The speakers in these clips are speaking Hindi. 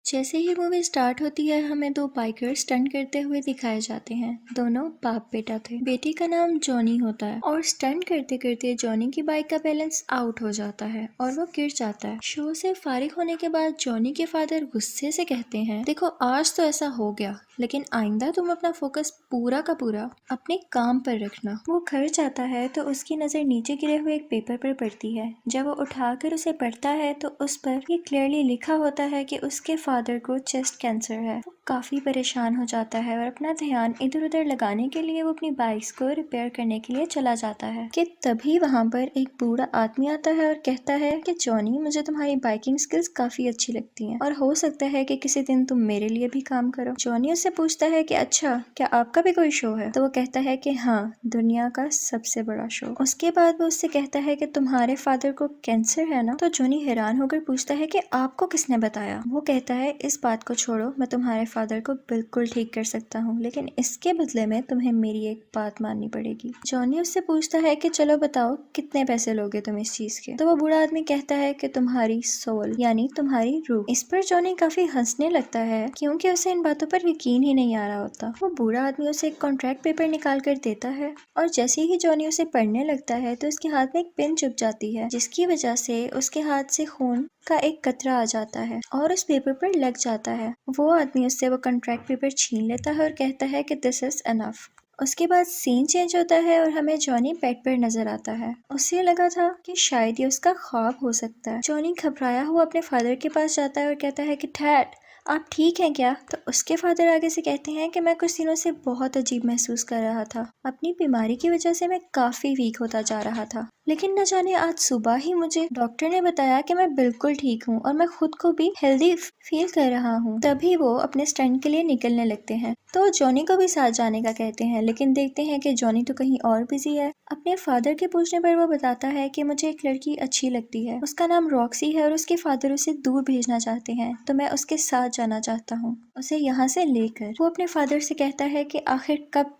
जैसे ही मूवी स्टार्ट होती है हमें दो बाइकर्स स्टंट करते हुए दिखाए जाते हैं। दोनों बाप बेटा थे। बेटी का नाम जॉनी होता है और स्टंट करते करते जॉनी की बाइक का बैलेंस आउट हो जाता है और वो गिर जाता है। शो से फारिग होने के बाद जॉनी के फादर गुस्से से कहते हैं, देखो आज तो ऐसा हो गया, लेकिन आइंदा तुम अपना फोकस पूरा का पूरा अपने काम पर रखना। वो घर जाता है तो उसकी नजर नीचे गिरे हुए एक पेपर पर पड़ती है। जब वो उठाकर उसे पढ़ता है तो उस पर ये क्लियरली लिखा होता है कि उसके फादर को चेस्ट कैंसर है। वो काफी परेशान हो जाता है और अपना ध्यान इधर उधर लगाने के लिए वो अपनी बाइक्स को रिपेयर करने के लिए चला जाता है कि तभी वहाँ पर एक बूढ़ा आदमी आता है और कहता है कि जॉनी, मुझे तुम्हारी बाइकिंग स्किल्स काफी अच्छी लगती हैं और हो सकता है कि किसी दिन तुम मेरे लिए भी काम करो। जॉनी उससे पूछता है कि अच्छा, क्या आपका भी कोई शो है? तो वो कहता है कि हाँ, दुनिया का सबसे बड़ा शो। उसके बाद वो उससे कहता है कि तुम्हारे फादर को कैंसर है ना? तो जॉनी हैरान होकर पूछता है कि आपको किसने बताया? वो कहता है, इस बात को छोड़ो, मैं तुम्हारे फादर को बिल्कुल ठीक कर सकता हूँ, लेकिन इसके बदले में तुम्हें मेरी एक बात माननी पड़ेगी। जॉनी उससे पूछता है कि चलो बताओ, कितने पैसे लोगे तुम इस चीज के? तो वो बूढ़ा आदमी कहता है कि तुम्हारी सोल, यानी तुम्हारी रूह। इस पर जॉनी काफी हंसने लगता है क्योंकि उसे इन बातों पर यकीन ही नहीं आ रहा होता। वो बूढ़ा आदमी उसे एक कॉन्ट्रैक्ट पेपर निकाल कर देता है और जैसे ही जॉनी उसे पढ़ने लगता है तो उसके हाथ में एक पिन चुभ जाती है, जिसकी वजह से उसके हाथ से खून का एक कतरा आ जाता है और उस पेपर पर लग जाता है। वो आदमी उससे वो कॉन्ट्रैक्ट पेपर छीन लेता है और कहता है कि दिस इज एनफ। उसके बाद सीन चेंज होता है और हमें जॉनी बेड पर नजर आता है। उसे लगा था कि शायद ये उसका ख्वाब हो सकता है। जॉनी घबराया हुआ अपने फादर के पास जाता है और कहता है कि डैड, आप ठीक हैं क्या? तो उसके फादर आगे से कहते हैं कि मैं कुछ दिनों से बहुत अजीब महसूस कर रहा था। अपनी बीमारी की वजह से मैं काफी वीक होता जा रहा था, लेकिन न जाने आज सुबह ही मुझे डॉक्टर ने बताया कि मैं बिल्कुल ठीक हूँ और मैं खुद को भी हेल्दी फील कर रहा हूँ। तभी वो अपने स्टंट के लिए निकलने लगते हैं तो जॉनी को भी साथ जाने का कहते हैं, लेकिन देखते हैं कि जॉनी तो कहीं और बिजी है। अपने फादर के पूछने पर वो बताता है कि मुझे एक लड़की अच्छी लगती है, उसका नाम रॉक्सी है और उसके फादर उसे दूर भेजना चाहते हैं, तो मैं उसके साथ जाना चाहता हूँ, उसे यहाँ से लेकर। वो अपने फादर से कहता है कि आखिर कब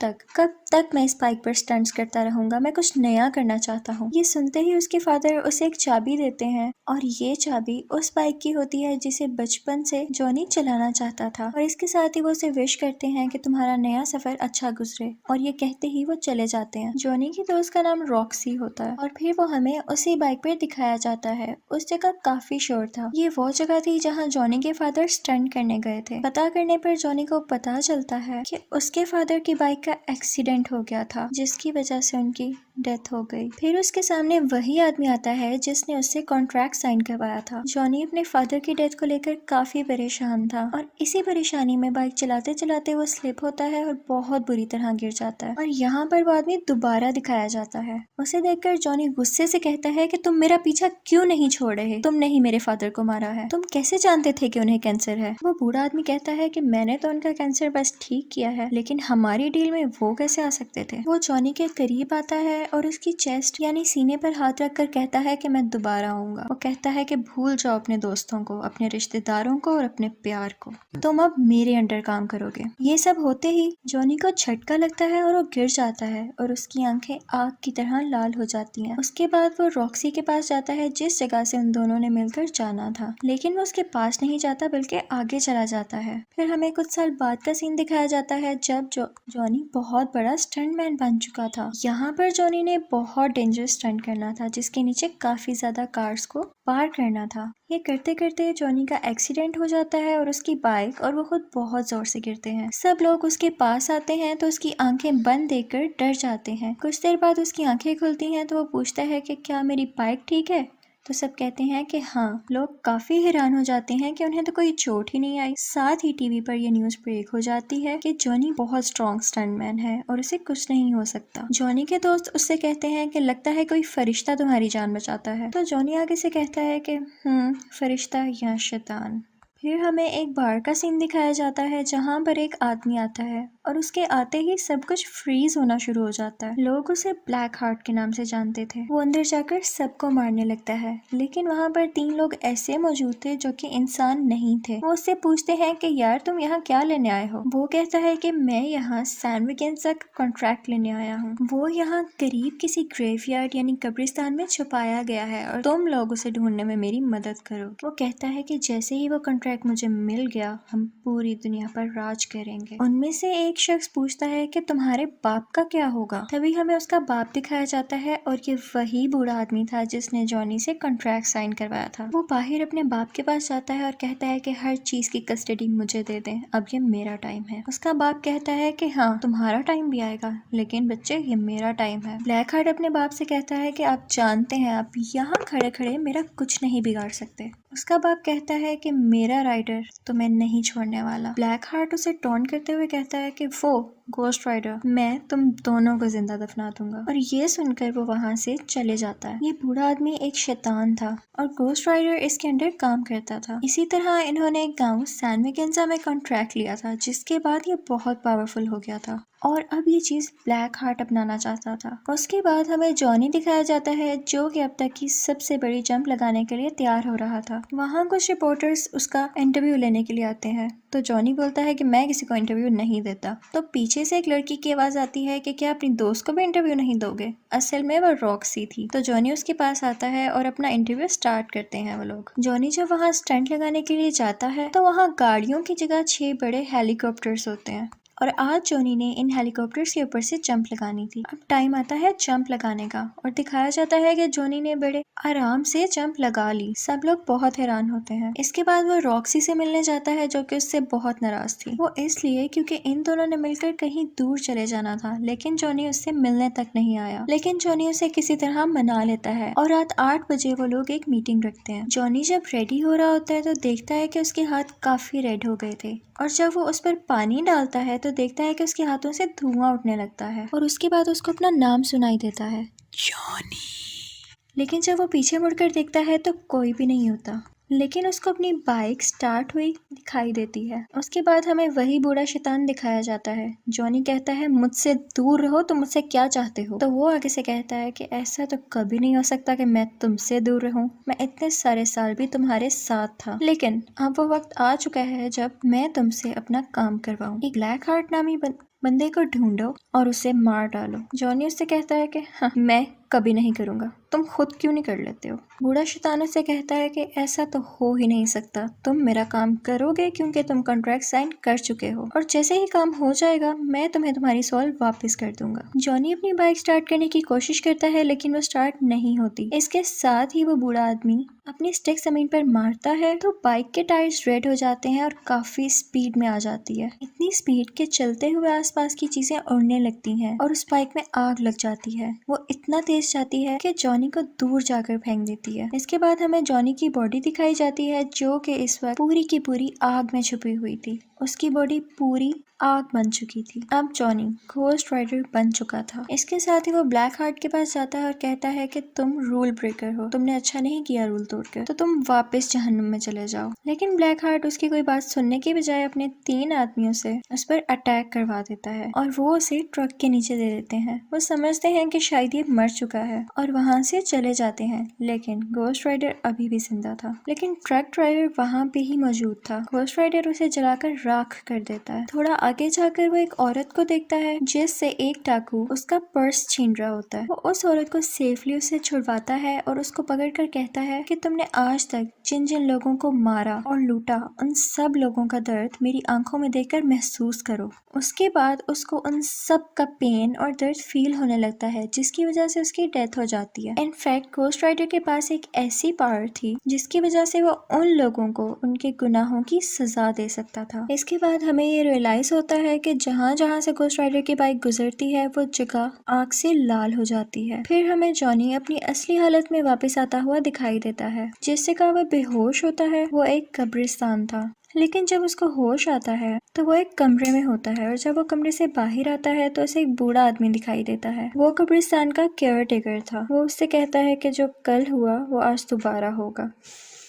तक मैं इस बाइक पर स्टंट्स करता रहूंगा, मैं कुछ नया करना चाहता हूँ। ये सुनते ही उसके फादर उसे एक चाबी देते हैं और ये चाबी उस बाइक की होती है जिसे बचपन से जॉनी चलाना चाहता था, और इसके साथ ही वो उसे विश करते हैं कि तुम्हारा नया सफर अच्छा गुजरे, और ये कहते ही वो चले जाते हैं। जॉनी की दोस्त का नाम रॉक्सी होता है और फिर वो हमें उसी बाइक पर दिखाया जाता है। उस जगह काफी शोर था। ये वो जगह थी जहाँ जॉनी के फादर स्टंट करने गए थे। पता करने पर जॉनी को पता चलता है कि उसके फादर की बाइक का एक्सीडेंट हो गया था, जिसकी वजह से उनकी डेथ हो गई। फिर उसके सामने वही आदमी आता है जिसने उससे कॉन्ट्रैक्ट साइन करवाया था। जॉनी अपने फादर की डेथ को लेकर काफी परेशान था और इसी परेशानी में बाइक चलाते चलाते वो स्लिप होता है और बहुत बुरी तरह गिर जाता है, और यहाँ पर वो आदमी दोबारा दिखाया जाता है। उसे देखकर जॉनी गुस्से से कहता है कि तुम मेरा पीछा क्यों नहीं छोड़ रहे? तुमने ही मेरे फादर को मारा है, तुम कैसे जानते थे कि उन्हें कैंसर है? वो बूढ़ा आदमी कहता है कि मैंने तो उनका कैंसर बस ठीक किया है, लेकिन हमारी डील में वो कैसे आ सकते थे? वो जॉनी के करीब आता है और उसकी चेस्ट यानी सीने पर हाथ रखकर कहता है कि मैं दोबारा आऊंगा। वो कहता है कि भूल जाओ अपने दोस्तों को, अपने रिश्तेदारों को और अपने प्यार को, तुम अब मेरे अंडर काम करोगे। ये सब होते ही जॉनी को झटका लगता है और वो गिर जाता है और उसकी आंखें आग की तरह लाल हो जाती हैं। उसके बाद वो रॉक्सी के पास जाता है जिस जगह से उन दोनों ने मिलकर जाना था, लेकिन वो उसके पास नहीं जाता बल्कि आगे चला जाता है। फिर हमें कुछ साल बाद का सीन दिखाया जाता है जब जॉनी बहुत बड़ा स्टंटमैन बन चुका था। यहाँ पर जॉनी ने बहुत डेंजरस स्टंट करना था जिसके नीचे काफी ज्यादा कार्स को पार करना था। ये करते करते जॉनी का एक्सीडेंट हो जाता है और उसकी बाइक और वो खुद बहुत जोर से गिरते हैं। सब लोग उसके पास आते हैं तो उसकी आंखें बंद देखकर डर जाते हैं। कुछ देर बाद उसकी आंखें खुलती हैं तो वो पूछता है कि क्या मेरी बाइक ठीक है? तो सब कहते हैं कि हाँ। लोग काफी हैरान हो जाते हैं कि उन्हें तो कोई चोट ही नहीं आई। साथ ही टीवी पर यह न्यूज ब्रेक हो जाती है कि जॉनी बहुत स्ट्रॉन्ग स्टंटमैन है और उसे कुछ नहीं हो सकता। जॉनी के दोस्त उससे कहते हैं कि लगता है कोई फरिश्ता तुम्हारी जान बचाता है। तो जॉनी आगे से कहता है कि फरिश्ता या शैतान। फिर हमें एक बार का सीन दिखाया जाता है जहाँ पर एक आदमी आता है और उसके आते ही सब कुछ फ्रीज होना शुरू हो जाता है। लोग उसे ब्लैक हार्ट के नाम से जानते थे। वो अंदर जाकर सबको मारने लगता है, लेकिन वहाँ पर 3 लोग ऐसे मौजूद थे जो कि इंसान नहीं थे। वो उससे पूछते हैं कि यार तुम यहाँ क्या लेने आए हो? वो कहता है कि मैं यहाँ सैंडविकेंस का कॉन्ट्रैक्ट लेने आया हूँ। वो यहाँ करीब किसी ग्रेवयार्ड यानी कब्रिस्तान में छुपाया गया है और तुम लोग उसे ढूंढने में मेरी मदद करो। वो कहता है कि जैसे ही वो कॉन्ट्रैक्ट कॉन्ट्रैक्ट मुझे मिल गया, हम पूरी दुनिया पर राज करेंगे। उनमें से एक शख्स पूछता है कि तुम्हारे बाप का क्या होगा। तभी हमें उसका बाप दिखाया जाता है और ये वही बूढ़ा आदमी था जिसने जॉनी से कॉन्ट्रैक्ट साइन करवाया था। वो बाहर अपने बाप के पास जाता है और कहता है कि हर चीज की कस्टडी मुझे दे दें, अब ये मेरा टाइम है। उसका बाप कहता है कि हाँ, तुम्हारा टाइम भी आएगा, लेकिन बच्चे ये मेरा टाइम है। ब्लैक हार्ट अपने बाप से कहता है कि आप जानते हैं आप यहाँ खड़े खड़े मेरा कुछ नहीं बिगाड़ सकते। उसका बाप कहता है कि मेरा राइडर तुम्हें नहीं छोड़ने वाला। ब्लैक हार्ट उसे टॉन्ट करते हुए कहता है कि वो गोस्ट राइडर, मैं तुम दोनों को जिंदा दफना दूंगा। और ये सुनकर वो वहाँ से चले जाता है। ये बूढ़ा आदमी एक शैतान था और गोस्ट राइडर इसके अंडर काम करता था। इसी तरह इन्होंने एक गांव सैन विकेंजा में कॉन्ट्रैक्ट लिया था, जिसके बाद ये बहुत पावरफुल हो गया था और अब ये चीज ब्लैक हार्ट अपनाना चाहता था। उसके बाद हमें जॉनी दिखाया जाता है, जो कि अब तक की सबसे बड़ी जंप लगाने के लिए तैयार हो रहा था। वहाँ कुछ रिपोर्टर्स उसका इंटरव्यू लेने के लिए आते हैं, तो जॉनी बोलता है कि मैं किसी को इंटरव्यू नहीं देता। तो पीछे से एक लड़की की आवाज आती है कि क्या अपनी दोस्त को भी इंटरव्यू नहीं दोगे। असल में वो रॉक्सी थी। तो जॉनी उसके पास आता है और अपना इंटरव्यू स्टार्ट करते हैं वो लोग। जॉनी जब वहाँ स्टंट लगाने के लिए जाता है तो वहाँ गाड़ियों की जगह 6 बड़े हेलीकॉप्टर्स होते हैं और आज जॉनी ने इन हेलीकॉप्टर्स के ऊपर से जंप लगानी थी। अब टाइम आता है जंप लगाने का और दिखाया जाता है कि जॉनी ने बड़े आराम से जंप लगा ली। सब लोग बहुत हैरान होते हैं। इसके बाद वो रॉक्सी से मिलने जाता है, जो कि उससे बहुत नाराज थी। वो इसलिए क्योंकि इन दोनों ने मिलकर कहीं दूर चले जाना था, लेकिन जॉनी उससे मिलने तक नहीं आया। लेकिन जॉनी उसे किसी तरह मना लेता है और रात 8 बजे वो लोग एक मीटिंग रखते हैं। जॉनी जब रेडी हो रहा होता है तो देखता है कि उसके हाथ काफी रेड हो गए थे और जब वो उस पर पानी डालता है तो देखता है कि उसके हाथों से धुआं उठने लगता है और उसके बाद उसको अपना नाम सुनाई देता है, जॉनी। लेकिन जब वो पीछे मुड़कर देखता है तो कोई भी नहीं होता, लेकिन उसको अपनी बाइक स्टार्ट हुई दिखाई देती है। उसके बाद हमें वही बूढ़ा शैतान दिखाया जाता है। जॉनी कहता है मुझसे दूर रहो, तुम मुझसे क्या चाहते हो। तो वो आगे से कहता है कि ऐसा तो कभी नहीं हो सकता कि मैं तुमसे दूर रहूं, मैं इतने सारे साल भी तुम्हारे साथ था, लेकिन अब वो वक्त आ चुका है जब मैं तुमसे अपना काम करवाऊं। एक ब्लैक हार्ट नामी बंदे को ढूंढो और उसे मार डालो। जॉनी उससे कहता है कि हाँ, मैं कभी नहीं करूंगा, तुम खुद क्यों नहीं कर लेते हो। बूढ़ा शैतान से कहता है कि ऐसा तो हो ही नहीं सकता, तुम मेरा काम करोगे क्योंकि तुम कॉन्ट्रैक्ट साइन कर चुके हो और जैसे ही काम हो जाएगा मैं तुम्हें तुम्हारी सोल वापस कर दूंगा। जॉनी अपनी बाइक स्टार्ट करने की कोशिश करता है, लेकिन वो स्टार्ट नहीं होती। इसके साथ ही वो बूढ़ा आदमी अपनी स्टिक जमीन पर मारता है तो बाइक के टायर्स रेड हो जाते हैं और काफी स्पीड में आ जाती है। इतनी स्पीड के चलते हुए आसपास की चीजें उड़ने लगती हैं और उस बाइक में आग लग जाती है। वो इतना तेज जाती है कि जॉनी को दूर जाकर फेंक देती है। इसके बाद हमें जॉनी की बॉडी दिखाई जाती है, जो कि इस वक्त पूरी की पूरी आग में छुपी हुई थी। उसकी बॉडी पूरी आग बन चुकी थी। अब जॉनी घोस्ट राइडर बन चुका था। इसके साथ ही वो ब्लैक हार्ट के पास जाता है और कहता है कि तुम रूल ब्रेकर हो, तुमने अच्छा नहीं किया रूल तोड़कर, तो तुम वापस जहन्नुम में चले जाओ। लेकिन ब्लैक हार्ट उसकी कोई बात सुनने की बजाय अपने 3 आदमियों से उस पर अटैक करवा देता है और वो उसे ट्रक के नीचे दे देते हैं। वो समझते हैं कि शायद ये मर चुका है और वहाँ से चले जाते हैं, लेकिन घोस्ट राइडर अभी भी जिंदा था। लेकिन ट्रक ड्राइवर वहाँ पे ही मौजूद था। घोस्ट राइडर उसे जलाकर राख कर देता है। थोड़ा आगे जाकर वो एक औरत को देखता है जिससे एक डाकू उसका पर्स छीन रहा होता है। वो उस औरत को सेफली उसे छुड़वाता है और उसको पकड़कर कहता है कि तुमने आज तक जिन जिन लोगों को मारा और लूटा, उन सब लोगों का दर्द मेरी आंखों में देखकर महसूस करो। उसके बाद उसको उन सब का पेन और दर्द फील होने लगता है, जिसकी वजह से उसकी डेथ हो जाती है। इनफैक्ट घोस्ट राइडर के पास एक ऐसी पावर थी जिसकी वजह से वो उन लोगों को उनके गुनाहों की सजा दे सकता था। इसके बाद हमें ये रियलाइज होता है कि जहाँ जहाँ से घोस्ट राइडर की बाइक गुजरती है वो जगह आग से लाल हो जाती है। फिर हमें जॉनी अपनी असली हालत में वापस आता हुआ दिखाई देता है। जिस जगह वो बेहोश होता है वो एक कब्रिस्तान था, लेकिन जब उसको होश आता है तो वो एक कमरे में होता है और जब वो कमरे से बाहर आता है तो उसे एक बूढ़ा आदमी दिखाई देता है। वो कब्रिस्तान का केयर टेकर था। वो उससे कहता है कि जो कल हुआ वो आज दोबारा होगा।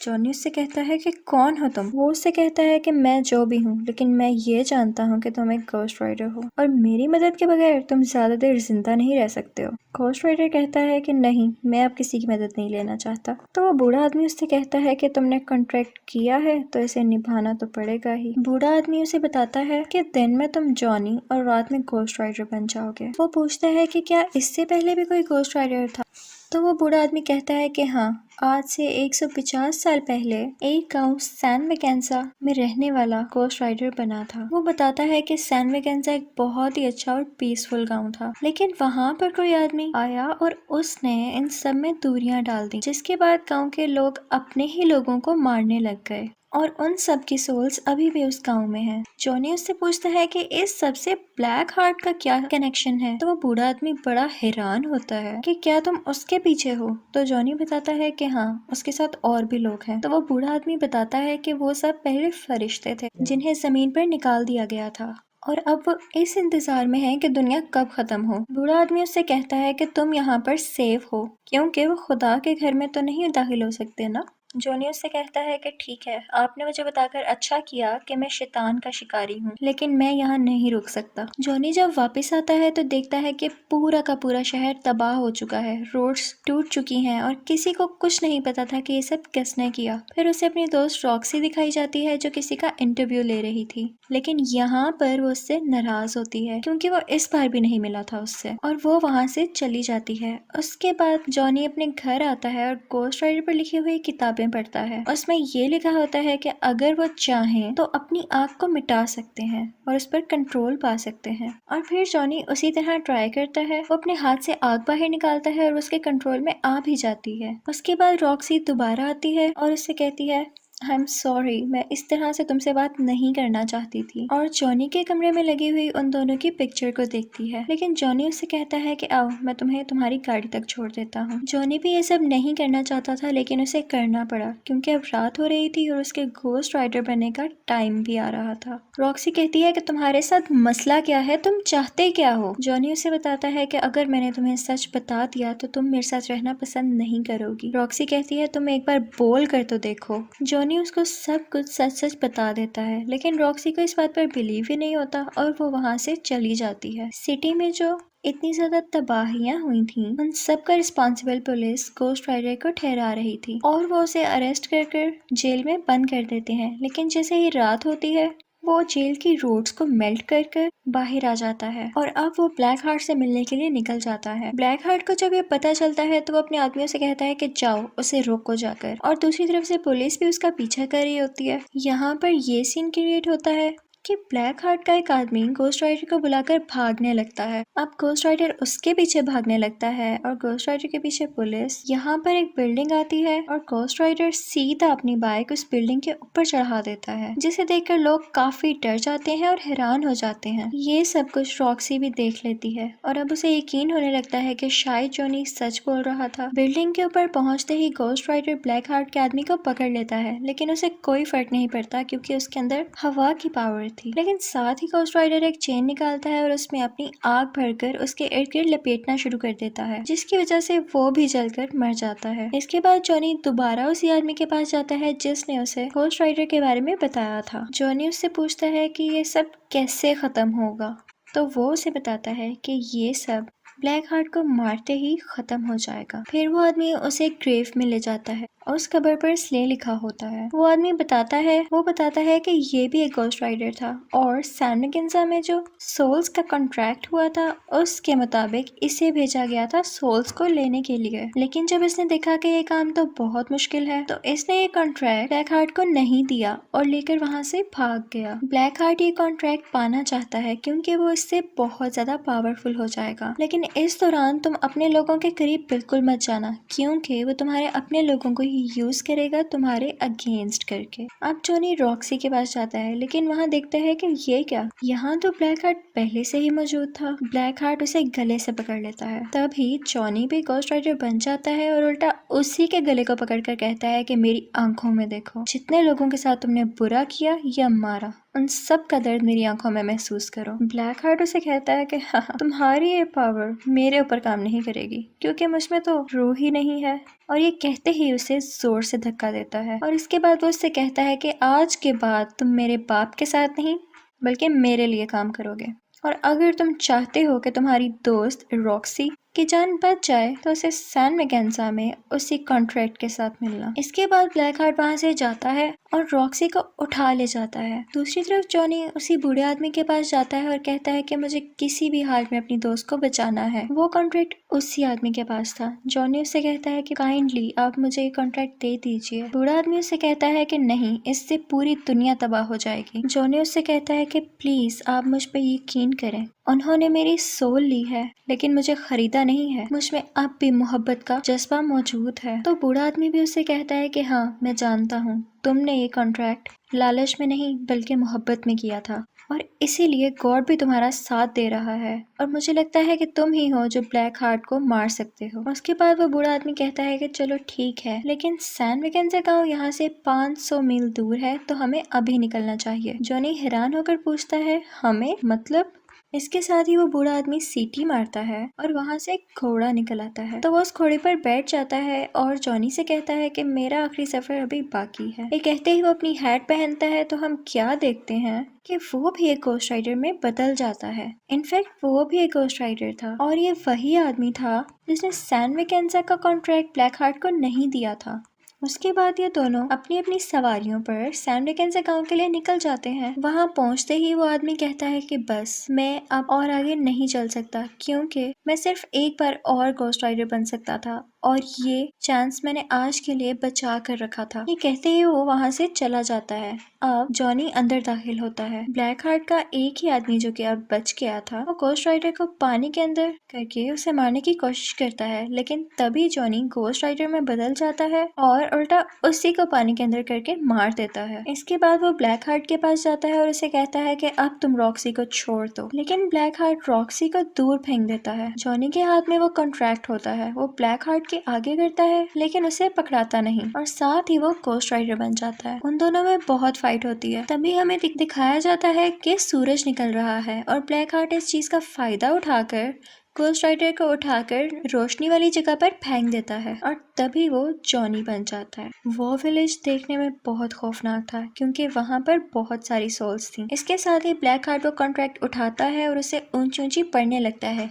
जॉनी उससे कहता है कि कौन हो तुम। वो उससे कहता है कि मैं जो भी हूँ, लेकिन मैं ये जानता हूँ कि तुम एक घोस्ट राइडर हो और मेरी मदद के बगैर तुम ज्यादा देर जिंदा नहीं रह सकते हो। घोस्ट राइडर कहता है कि नहीं, मैं अब किसी की मदद नहीं लेना चाहता। तो वो बूढ़ा आदमी उससे कहता है कि तुमने कॉन्ट्रैक्ट किया है तो इसे निभाना तो पड़ेगा ही। बूढ़ा आदमी उसे बताता है कि दिन में तुम जॉनी और रात में घोस्ट राइडर बन जाओगे। वो पूछता है कि क्या इससे पहले भी कोई घोस्ट राइडर था। तो वो बूढ़ा आदमी कहता है कि हाँ, आज से 150 साल पहले एक गांव सैन मैकेंजा में रहने वाला घोस्ट राइडर बना था। वो बताता है कि सैन मैकेंजा एक बहुत ही अच्छा और पीसफुल गांव था, लेकिन वहाँ पर कोई आदमी आया और उसने इन सब में दूरियां डाल दी, जिसके बाद गांव के लोग अपने ही लोगों को मारने लग गए और उन सब की सोल्स अभी भी उस गांव में है। जॉनी उससे पूछता है कि इस सब से ब्लैक हार्ट का क्या कनेक्शन है। तो वो बूढ़ा आदमी बड़ा हैरान होता है कि क्या तुम उसके पीछे हो। तो जॉनी बताता है कि हाँ, उसके साथ और भी लोग हैं। तो वो बूढ़ा आदमी बताता है कि वो सब पहले फरिश्ते थे जिन्हें जमीन पर निकाल दिया गया था और अब वो इस इंतजार में है कि दुनिया कब खत्म हो। बूढ़ा आदमी उससे कहता है कि तुम यहाँ पर सेफ हो क्योंकि वो खुदा के घर में तो नहीं दाखिल हो सकते ना। जॉनी उससे कहता है कि ठीक है, आपने मुझे बताकर अच्छा किया कि मैं शैतान का शिकारी हूँ, लेकिन मैं यहाँ नहीं रुक सकता। जॉनी जब वापस आता है तो देखता है कि पूरा का पूरा शहर तबाह हो चुका है, रोड्स टूट चुकी हैं और किसी को कुछ नहीं पता था कि ये सब किसने किया। फिर उसे अपनी दोस्त रॉक्सी दिखाई जाती है जो किसी का इंटरव्यू ले रही थी, लेकिन यहाँ पर वो उससे नाराज होती है क्योंकि वो इस बार भी नहीं मिला था उससे और वो वहाँ से चली जाती है। उसके बाद जॉनी अपने घर आता है और घोस्ट राइडर पर लिखी हुई किताबें पढ़ता है। उसमें ये लिखा होता है कि अगर वो चाहें तो अपनी आग को मिटा सकते हैं और उस पर कंट्रोल पा सकते हैं। और फिर जॉनी उसी तरह ट्राई करता है। वो अपने हाथ से आग बाहर निकालता है और उसके कंट्रोल में आ भी जाती है। उसके बाद रॉक्सी दोबारा आती है और उससे कहती है, आई एम सॉरी, मैं इस तरह से तुमसे बात नहीं करना चाहती थी। और जॉनी के कमरे में लगी हुई उन दोनों की पिक्चर को देखती है, लेकिन जॉनी उससे कहता है कि आओ, मैं तुम्हें तुम्हारी गाड़ी तक छोड़ देता हूँ। जॉनी भी ये सब नहीं करना चाहता था, लेकिन उसे करना पड़ा क्योंकि अब रात हो रही थी और उसके घोस्ट राइडर बनने का टाइम भी आ रहा था। रॉक्सी कहती है कि तुम्हारे साथ मसला क्या है, तुम चाहते क्या हो। जॉनी उसे बताता है कि अगर मैंने तुम्हें सच बता दिया तो तुम मेरे साथ रहना पसंद नहीं करोगी। रॉक्सी कहती है, तुम एक बार बोल कर तो देखो। जॉनी उसको सब कुछ सच सच बता देता है, लेकिन रॉक्सी को इस बात पर बिलीव ही नहीं होता और वो वहाँ से चली जाती है। सिटी में जो इतनी ज्यादा तबाहियां हुई थी, उन सब का रिस्पॉन्सिबल पुलिस घोस्ट राइडर को ठहरा रही थी और वो उसे अरेस्ट कर जेल में बंद कर देते हैं। लेकिन जैसे ही रात होती है, वो जेल की रोड्स को मेल्ट कर बाहर आ जाता है और अब वो ब्लैक हार्ट से मिलने के लिए निकल जाता है। ब्लैक हार्ट को जब ये पता चलता है तो वो अपने आदमियों से कहता है कि जाओ, उसे रोको जाकर। और दूसरी तरफ से पुलिस भी उसका पीछा कर रही होती है। यहाँ पर ये सीन क्रिएट होता है कि ब्लैक हार्ट का एक आदमी घोस्ट राइडर को बुलाकर भागने लगता है। अब घोस्ट राइडर उसके पीछे भागने लगता है और घोस्ट राइडर के पीछे पुलिस। यहाँ पर एक बिल्डिंग आती है और घोस्ट राइडर सीधा अपनी बाइक उस बिल्डिंग के ऊपर चढ़ा देता है, जिसे देखकर लोग काफी डर जाते हैं और हैरान हो जाते हैं। ये सब कुछ रॉक्सी भी देख लेती है और अब उसे यकीन होने लगता है कि शायद जॉनी सच बोल रहा था। बिल्डिंग के ऊपर पहुंचते ही घोस्ट राइडर ब्लैक हार्ट के आदमी को पकड़ लेता है, लेकिन उसे कोई फर्क नहीं पड़ता क्योंकि उसके अंदर हवा की पावर थी। लेकिन साथ ही घोस्ट राइडर एक चेन निकालता है और उसमें अपनी आग भरकर उसके इर्द गिर्द लपेटना शुरू कर देता है, जिसकी वजह से वो भी जलकर मर जाता है। इसके बाद जॉनी दोबारा उसी आदमी के पास जाता है जिसने उसे घोस्ट राइडर के बारे में बताया था। जॉनी उससे पूछता है कि ये सब कैसे खत्म होगा, तो वो उसे बताता है कि ये सब ब्लैक हार्ट को मारते ही खत्म हो जाएगा। फिर वो आदमी उसे एक ग्रेव में ले जाता है और उस कबर पर स्ले लिखा होता है। वो आदमी बताता है कि ये भी एक घोस्ट राइडर था और सैन मैकेंजा में जो सोल्स का कॉन्ट्रैक्ट हुआ था उसके मुताबिक इसे भेजा गया था सोल्स को लेने के लिए। लेकिन जब इसने देखा कि ये काम तो बहुत मुश्किल है, तो इसने ये कॉन्ट्रैक्ट ब्लैक हार्ट को नहीं दिया और लेकर वहाँ से भाग गया। ब्लैक हार्ट ये कॉन्ट्रैक्ट पाना चाहता है क्योंकि वो इससे बहुत ज्यादा पावरफुल हो जाएगा, लेकिन इस दौरान तुम अपने लोगों के करीब बिल्कुल मत जाना क्योंकि वो तुम्हारे अपने लोगों को ही यूज करेगा तुम्हारे अगेंस्ट करके। अब जॉनी रॉक्सी के पास जाता है, लेकिन वहाँ देखता है कि ये क्या, यहाँ तो ब्लैक हार्ट पहले से ही मौजूद था। ब्लैक हार्ट उसे गले से पकड़ लेता है। तभी जॉनी भी घोस्ट राइडर बन जाता है और उल्टा उसी के गले को पकड़कर कहता है कि मेरी आंखों में देखो, जितने लोगों के साथ तुमने बुरा किया या मारा, उन सब का दर्द मेरी आंखों में महसूस करो। ब्लैक हार्ट उसे कहता है कि हाँ, तुम्हारी ये पावर मेरे ऊपर काम नहीं करेगी क्योंकि मुझमें तो रूह ही नहीं है। और ये कहते ही उसे जोर से धक्का देता है और इसके बाद वो उससे कहता है कि आज के बाद तुम मेरे बाप के साथ नहीं बल्कि मेरे लिए काम करोगे, और अगर तुम चाहते हो कि तुम्हारी दोस्त रॉक्सी कि जान बच जाए तो उसे सैन मैकेन्जा में उसी कॉन्ट्रैक्ट के साथ मिलना। इसके बाद ब्लैक हार्ट वहाँ से जाता है और रॉक्सी को उठा ले जाता है। दूसरी तरफ जॉनी उसी बूढ़े आदमी के पास जाता है और कहता है कि मुझे किसी भी हाल में अपनी दोस्त को बचाना है। वो कॉन्ट्रैक्ट उसी आदमी के पास था। जॉनी उससे कहता है कि काइंडली आप मुझे ये कॉन्ट्रैक्ट दे दीजिए। बूढ़ा आदमी उससे कहता है कि नहीं, इससे पूरी दुनिया तबाह हो जाएगी। जॉनी उससे कहता है कि प्लीज आप मुझ पे यकीन करें, उन्होंने मेरी सोल ली है लेकिन मुझे खरीदा नहीं है। मुझ में अब भी मोहब्बत का जज्बा मौजूद है। तो बूढ़ा आदमी भी उससे कहता है कि हाँ, मैं जानता हूँ तुमने ये कॉन्ट्रैक्ट लालच में नहीं बल्कि मोहब्बत में किया था और इसीलिए गॉड भी तुम्हारा साथ दे रहा है और मुझे लगता है कि तुम ही हो जो ब्लैक हार्ट को मार सकते हो। उसके बाद वो बूढ़ा आदमी कहता है कि चलो ठीक है, लेकिन सैन मैकेन्जा गांव यहाँ से 500 मील दूर है तो हमें अभी निकलना चाहिए। जॉनी हैरान होकर पूछता है हमें मतलब? इसके साथ ही वो बूढ़ा आदमी सीटी मारता है और वहाँ से एक घोड़ा निकल आता है। तो वो उस घोड़े पर बैठ जाता है और जॉनी से कहता है कि मेरा आखिरी सफर अभी बाकी है। ये कहते ही वो अपनी हैट पहनता है तो हम क्या देखते हैं कि वो भी एक घोस्ट राइडर में बदल जाता है। इनफैक्ट वो भी एक घोस्ट राइडर था और ये वही आदमी था जिसने सैन मैकेन्जा का कॉन्ट्रैक्ट ब्लैक हार्ट को नहीं दिया था। उसके बाद ये दोनों अपनी अपनी सवारियों पर सैन मैकेन्जा गांव के लिए निकल जाते हैं। वहां पहुंचते ही वो आदमी कहता है कि बस मैं अब और आगे नहीं चल सकता क्योंकि मैं सिर्फ एक बार और घोस्ट राइडर बन सकता था और ये चांस मैंने आज के लिए बचा कर रखा था। ये कहते ही वो वहां से चला जाता है। अब जॉनी अंदर दाखिल होता है। ब्लैक हार्ट का एक ही आदमी जो कि अब बच गया था, वो घोस्ट राइडर को पानी के अंदर करके उसे मारने की कोशिश करता है, लेकिन तभी जॉनी घोस्ट राइडर में बदल जाता है और उल्टा उसी को पानी के अंदर करके मार देता है। इसके बाद वो ब्लैक हार्ट के पास जाता है और उसे कहता है कि अब तुम रॉक्सी को छोड़ दो, लेकिन ब्लैक हार्ट रॉक्सी को दूर फेंक देता है। जॉनी के हाथ में वो कॉन्ट्रैक्ट होता है। वो ब्लैक हार्ट के आगे करता है लेकिन उसे पकड़ाता नहीं और साथ ही वो घोस्ट राइडर बन जाता है। उन दोनों में बहुत फाइट होती है। तभी हमें दिखाया जाता है कि सूरज निकल रहा है और ब्लैक हार्ट इस चीज का फायदा उठाकर घोस्ट राइडर को उठाकर रोशनी वाली जगह पर फेंक देता है और तभी वो जॉनी बन जाता है। वो विलेज देखने में बहुत खौफनाक था क्योंकि वहाँ पर बहुत सारी सोल्स थी। इसके साथ ही ब्लैक हार्ट वो कॉन्ट्रैक्ट उठाता है और उसे ऊंची ऊंची पड़ने लगता है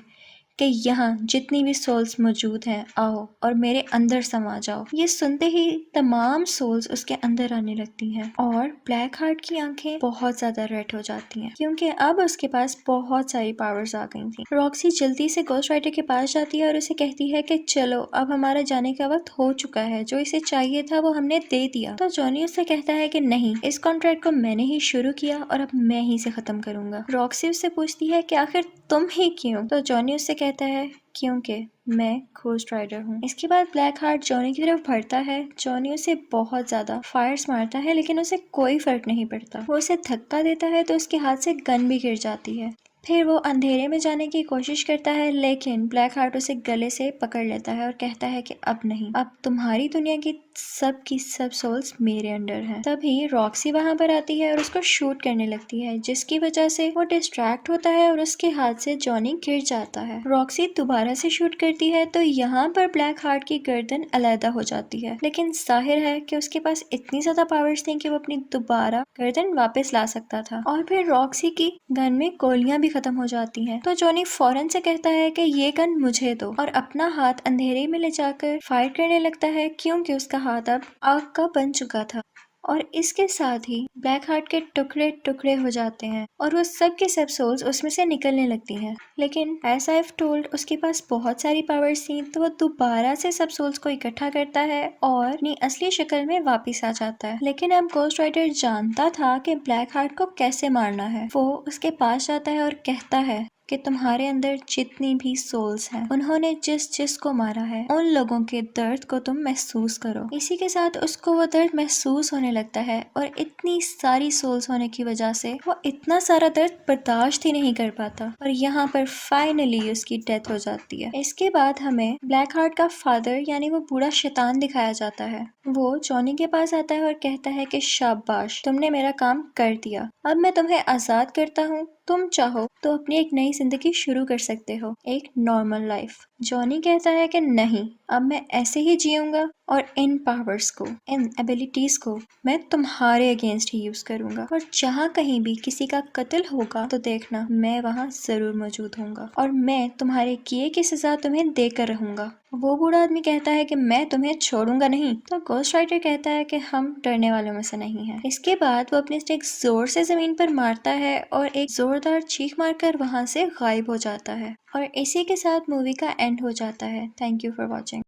कि यहाँ जितनी भी सोल्स मौजूद हैं आओ और मेरे अंदर समा जाओ। ये सुनते ही तमाम सोल्स उसके अंदर आने लगती हैं और ब्लैक हार्ट की आंखें बहुत ज्यादा रेड हो जाती हैं क्योंकि अब उसके पास बहुत सारी पावर्स आ गई थी। रॉक्सी जल्दी से घोस्ट राइडर के पास जाती है और उसे कहती है कि चलो अब हमारा जाने का वक्त हो चुका है, जो इसे चाहिए था वो हमने दे दिया। तो जॉनी उससे कहता है कि नहीं, इस कॉन्ट्रैक्ट को मैंने ही शुरू किया और अब मैं ही इसे खत्म करूंगा। रॉक्सी उससे पूछती है कि आखिर तुम ही क्यों? तो जॉनी उससे कहता है क्योंकि मैं घोस्ट राइडर हूँ। इसके बाद ब्लैक हार्ट जॉनी की तरफ बढ़ता है। जॉनी उसे बहुत ज्यादा फायर्स मारता है लेकिन उसे कोई फर्क नहीं पड़ता। वो उसे धक्का देता है तो उसके हाथ से गन भी गिर जाती है। फिर वो अंधेरे में जाने की कोशिश करता है लेकिन ब्लैक हार्ट उसे गले से पकड़ लेता है और कहता है कि अब नहीं, अब तुम्हारी दुनिया की सब सोल्स मेरे अंडर हैं। तभी रॉक्सी वहां पर आती है और उसको शूट करने लगती है जिसकी वजह से वो डिस्ट्रैक्ट होता है और उसके हाथ से जॉनी गिर जाता है। रॉक्सी दोबारा से शूट करती है तो यहाँ पर ब्लैक हार्ट की गर्दन अलहदा हो जाती है, लेकिन जाहिर है कि उसके पास इतनी ज्यादा पावर्स थी कि वो अपनी दोबारा गर्दन वापस ला सकता था। और फिर रॉक्सी की गन में गोलियां भी खत्म हो जाती हैं। तो जॉनी फौरन से कहता है कि ये गन मुझे दो और अपना हाथ अंधेरे में ले जाकर फायर करने लगता है क्योंकि उसका हाथ अब आग का बन चुका था। और इसके साथ ही ब्लैक हार्ट के टुकड़े टुकड़े हो जाते हैं और वो सब के सब सोल्स उसमें से निकलने लगती हैं। लेकिन एज आई टोल्ड उसके पास बहुत सारी पावर्स थी तो वो दोबारा से सब सोल्स को इकट्ठा करता है और अपनी असली शक्ल में वापस आ जाता है। लेकिन अब घोस्ट राइडर जानता था कि ब्लैक हार्ट को कैसे मारना है। वो उसके पास जाता है और कहता है कि तुम्हारे अंदर जितनी भी सोल्स हैं उन्होंने जिस जिस को मारा है उन लोगों के दर्द को तुम महसूस करो। इसी के साथ उसको वो दर्द महसूस होने लगता है और इतनी सारी सोल्स होने की वजह से वो इतना सारा दर्द बर्दाश्त ही नहीं कर पाता और यहाँ पर फाइनली उसकी डेथ हो जाती है। इसके बाद हमें ब्लैक हार्ट का फादर यानी वो बूढ़ा शैतान दिखाया जाता है। वो जॉनी के पास आता है और कहता है कि शाबाश, तुमने मेरा काम कर दिया, अब मैं तुम्हें आजाद करता हूँ, तुम चाहो तो अपनी एक नई जिंदगी शुरू कर सकते हो, एक नॉर्मल लाइफ। जॉनी कहता है कि नहीं, अब मैं ऐसे ही जीऊंगा और इन पावर्स को, इन एबिलिटीज को मैं तुम्हारे अगेंस्ट ही यूज करूंगा। और जहाँ कहीं भी किसी का कत्ल होगा तो देखना मैं वहाँ जरूर मौजूद होऊंगा और मैं तुम्हारे किए की सजा तुम्हें देकर रहूंगा। वो बूढ़ा आदमी कहता है कि मैं तुम्हें छोड़ूंगा नहीं, तो गोस्ट राइडर कहता है कि हम डरने वालों में से नहीं हैं। इसके बाद वो अपने स्टिक जोर से जमीन पर मारता है और एक जोरदार चीख मारकर वहां से गायब हो जाता है। और इसी के साथ मूवी का एंड हो जाता है। Thank you for watching.